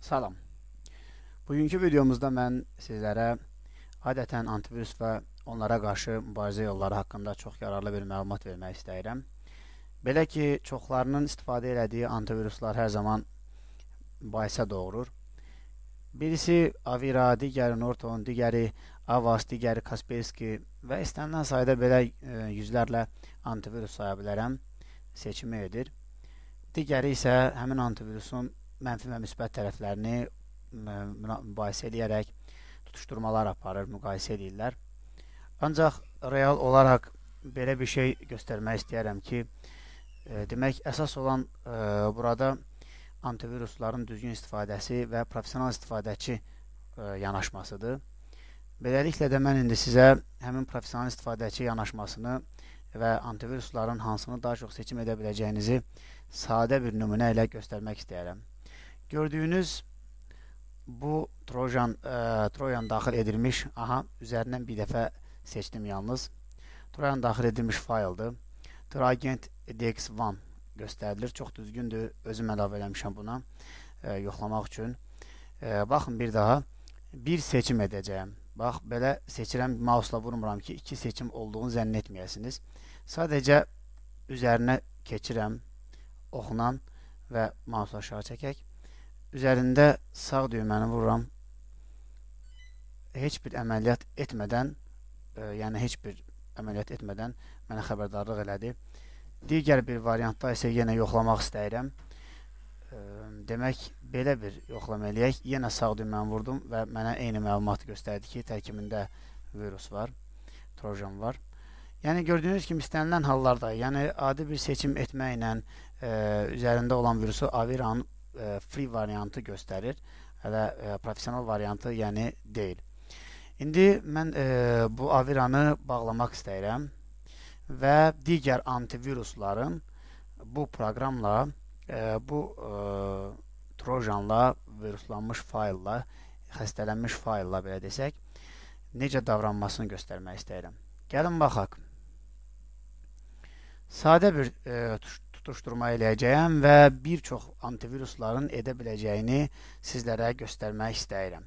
Salam. Bugünkü videomuzda mən sizlərə adətən antivirus və onlara qarşı mübarizə yolları haqqında çox yararlı bir məlumat vermək istəyirəm. Belə ki, çoxlarının istifadə elədiyi antiviruslar hər zaman mübahisə doğurur. Birisi Avira, digəri Norton, digəri Avast, digəri Kaspersky və istənilən sayda belə yüzlərlə antivirus saya bilərəm seçimi edir. Digəri isə həmin antivirusun mənfi və müsbət tərəflərini mübahisə edərək tutuşturmalar aparır, müqayisə edirlər. Ancaq real olaraq belə bir şey göstərmək istəyərəm ki, demək əsas olan burada antivirusların düzgün istifadəsi və professional istifadəçi yanaşmasıdır. Beləliklə də mən indi sizə həmin professional istifadəçi yanaşmasını və antivirusların hansını daha çox seçim edə biləcəyinizi sadə bir nümunə ilə göstərmək istəyərəm. Gördüyünüz bu Trojan daxil edilmiş, üzərindən bir dəfə seçdim yalnız. Trojan daxil edilmiş fayldır. Tragent DX1 göstərilir. Çox düzgündür. Özüm əlavə eləmişəm buna yoxlamaq üçün. Baxın bir daha. Bir seçim edəcəyim. Bax, belə seçirəm. Mouse'la vurmuram ki, iki seçim olduğunu zənn etməyəsiniz. Sadəcə üzərinə keçirəm. Oxunan və mouse aşağı çəkək. Üzərində sağ düyməni vururam. Heç bir əməliyyat etmədən, mənə xəbərdarlıq elədi. Digər bir variantda isə yenə yoxlamaq istəyirəm. Demək, belə bir yoxlama eləyək. Yenə sağ düyməni vurdum və mənə eyni məlumatı göstərdi ki, tərkibində virus var, trojan var. Yəni, gördüyünüz kimi istənilən hallarda, adi bir seçim etməklə üzərində olan virusu Avira'nın free variantı göstərir, hələ professional variantı deyil. İndi mən bu Avira'nı bağlamaq istəyirəm və digər antivirusların bu proqramla, bu trojanla, viruslanmış faylla, xəstələnmiş faylla belə desək, necə davranmasını göstərmək istəyirəm. Gəlin baxaq. Sadə bir tutuşturma eləyəcəyəm və bir çox antivirusların edə biləcəyini sizlərə göstərmək istəyirəm.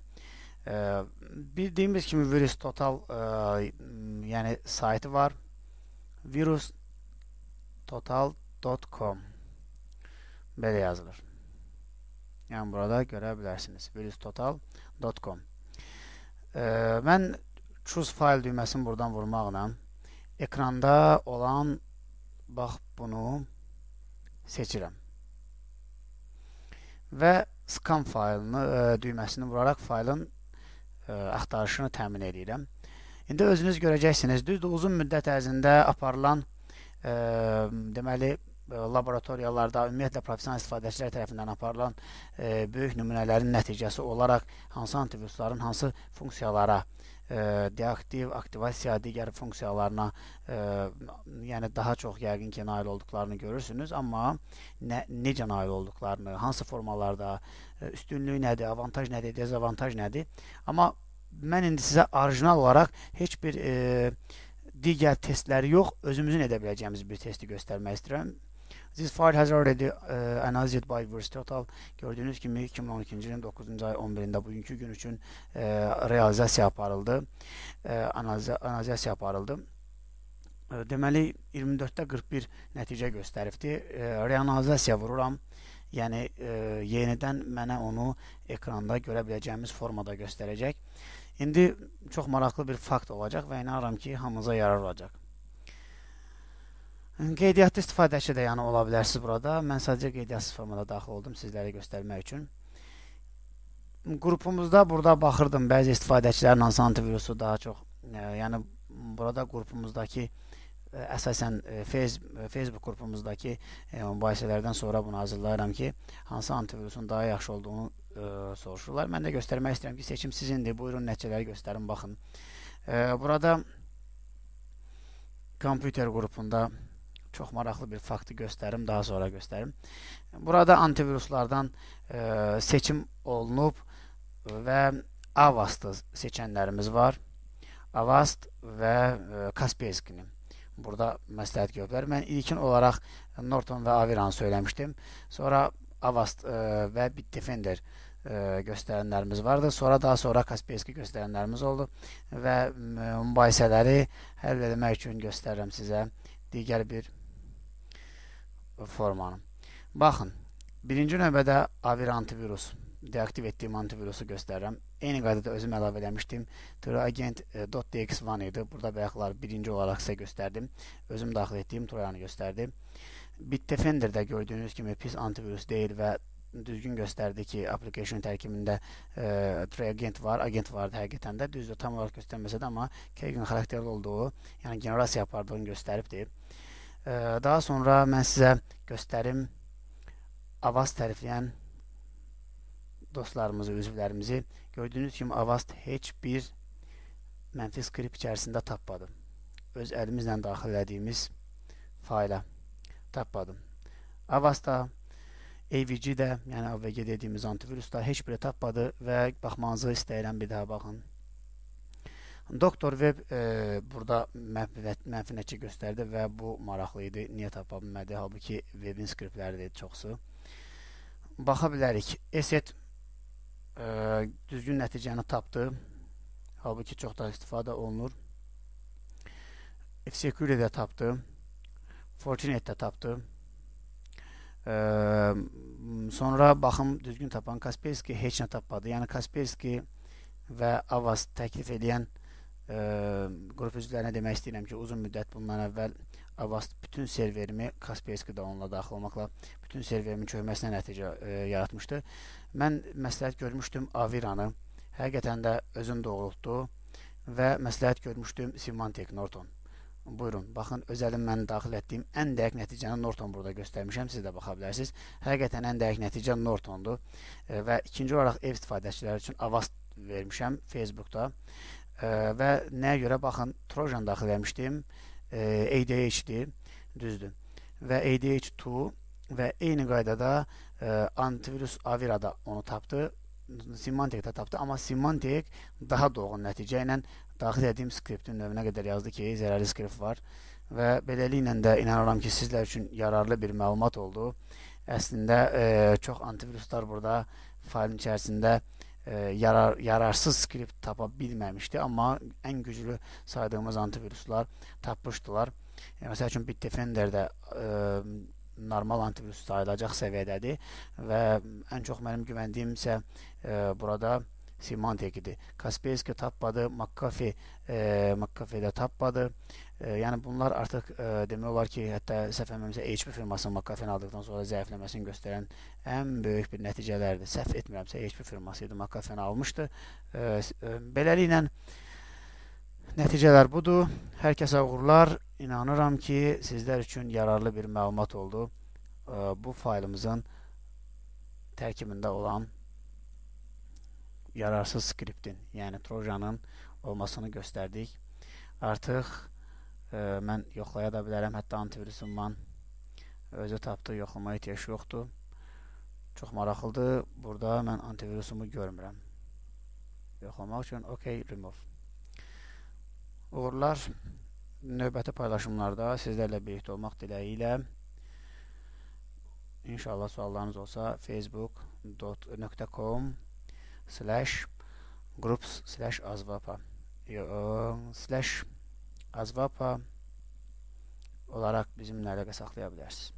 Bildiyimiz kimi VirusTotal saytı var. virustotal.com belə yazılır. Yəni, burada görə bilərsiniz. virustotal.com Mən choose file düyməsini buradan vurmaqla ekranda olan bax bunu seçirəm. Və scan faylını düyməsini vuraraq faylın axtarışını təmin edirəm. İndi özünüz görəcəksiniz. Düzdür, uzun müddət ərzində aparılan deməli, laboratoriyalarda, ümumiyyətlə professional istifadəçilər tərəfindən aparılan böyük nümunələrin nəticəsi olaraq hansı antivirusların hansı funksiyalara, deaktiv, aktivasiya, digər funksiyalarına daha çox yəqin ki, nail olduqlarını görürsünüz, amma necə nail olduqlarını, hansı formalarda, üstünlüyü nədir, avantaj nədir, dezavantaj nədir. Amma mən indi sizə orijinal olaraq heç bir digər testləri yox, özümüzün edə biləcəyimiz bir testi göstərmək istəyirəm. This file has already analyzed by VirusTotal. Gördüyünüz kimi 2012-ci ilin 9-cu ay 11-də bugünkü gün üçün realizasiya aparıldı. Analizasiya aparıldı. Deməli, 24-də 41 nəticə göstəribdir. Reanalizasiya vururam. Yəni, yenidən mənə onu ekranda görə biləcəyimiz formada göstərəcək. İndi çox maraqlı bir fakt olacaq və inanıram ki, hamımıza yarar olacaq. Qeydiyyatlı istifadəçi də ola bilərsiniz burada. Mən sadəcə qeydiyyatlı formada daxil oldum sizlərə göstərmək üçün. Qrupumuzda burada baxırdım bəzi istifadəçilərin hansı antivirusu daha çox. Yəni, burada qrupumuzdakı əsasən Facebook qrupumuzdakı mübahisələrdən sonra bunu hazırlayıram ki, hansı antivirusun daha yaxşı olduğunu soruşurlar. Mən də göstərmək istəyirəm ki, seçim sizindir. Buyurun, nəticələri göstərin, baxın. Burada kompüter qrupunda çox maraqlı bir faktı göstərim, daha sonra göstərim. Burada antiviruslardan seçim olunub və Avast'ı seçənlərimiz var. Avast və Kaspersky'ni burada məsləhət görüblər. Mən ilkin olaraq Norton və Avira'nı söyləmişdim. Sonra Avast və Bitdefender göstərənlərimiz vardı. Daha sonra Kaspersky göstərənlərimiz oldu və mübahisələri həll etmək üçün göstərirəm sizə digər bir formanı. Baxın, birinci növbədə Avira antivirus, deaktiv etdiyim antivirusu göstərirəm. Eyni qaydada özüm əlavə eləmişdim. TroyAgent.dx1 idi. Burada bayaqlar birinci olaraq sizə göstərdim. Özüm daxil etdiyim Troyanı göstərdi. Bitdefender'də gördüyünüz kimi pis antivirus deyil və düzgün göstərdi ki, application tərkibində TroyAgent var, agent vardı həqiqətən də. Düzdür, tam olaraq göstərməsə də, amma Kagan xarakterli olduğu, yəni generasiya apardığını göstəribdir. Daha sonra mən sizə göstərim Avast tərifləyən dostlarımızı, üzvlərimizi. Gördüyünüz kimi Avast heç bir mənfi skript içərisində tapmadı. Öz əlimizlə daxil etdiyimiz fayla tapmadım. Avastda, AVG-də, yəni AVG dediyimiz antivirusda heç biri tapmadı və baxmanızı istəyirəm, bir daha baxın. Doktor Web burada mənfi nəticə göstərdi və bu maraqlı idi. Niyə tapa bilmədi? Halbuki webin skriptləridir çoxsu. Baxa bilərik. ESET düzgün nəticəni tapdı. Halbuki çox da istifadə olunur. F-Security-də tapdı. Fortinet-də tapdı. Sonra baxım düzgün tapan Kaspersky heç nə tapmadı. Yəni Kaspersky və Avast təklif edən qrup üzvlərinə demək istəyirəm ki, uzun müddət bundan əvvəl Avast bütün serverimi Kaspersky-də onunla daxil olmaqla bütün serverimin çökməsinə nəticə yaratmışdı. Mən məsləhət görmüşdüm Avira'nı, həqiqətən də özüm doğrultdu və məsləhət görmüşdüm Symantec Norton. Buyurun, baxın, öz əlimlə daxil etdiyim ən dəqiq nəticəni Norton burada göstərmişəm, siz də baxa bilərsiniz. Həqiqətən ən dəqiq nəticə Nortondur və ikinci olaraq ev istifadəçiləri üçün Avast vermişəm Facebookda. Və nəyə görə? Baxın, Trojan daxil etmişdim, ADH-dir, düzdür. Və ADH2 və eyni qaydada antivirus Avira'da onu tapdı, Symantec-də tapdı, amma Symantec daha doğru nəticə ilə daxil etdiyim skriptin növünə qədər yazdı ki, zərərli skript var və beləliklə də inanıram ki, sizlər üçün yararlı bir məlumat oldu. Əslində, çox antiviruslar burada failin içərisində yararsız skript tapa bilməmişdi, amma ən güclü saydığımız antiviruslar tapmışdılar. Məsəl üçün Bitdefender'də normal antivirus sayılacaq səviyyədədir və ən çox mənim güvəndiyim isə burada Symantec idi. Kaspersky tapmadı, McAfee-də tapmadı. Yəni bunlar artıq demək olar ki, hətta səhv etmirəmsə HP firmasının McAfee-ni aldıqdan sonra zəifləməsini göstərən ən böyük bir nəticələrdir. Səhv etmirəmsə HP firması idi, McAfee-ni almışdı. Beləliklə nəticələr budur. Hər kəsə uğurlar. İnanıram ki, sizlər üçün yararlı bir məlumat oldu. Bu faylımızın tərkibində olan yararsız skriptin, yəni Trojanın olmasını göstərdik. Artıq mən yoxlaya da bilərəm, hətta antivirusumdan özü tapdı, yoxlamaya ehtiyac yoxdur. Çox maraqlıdır. Burada mən antivirusumu görmürəm. Yoxlamaq üçün OK, remove. Uğurlar. Növbəti paylaşımlarda sizlərlə birlikdə olmaq diləyi ilə. İnşallah suallarınız olsa facebook.com/groups/azvapa/azvapa olaraq bizimlə əlaqə saxlaya bilərsiniz.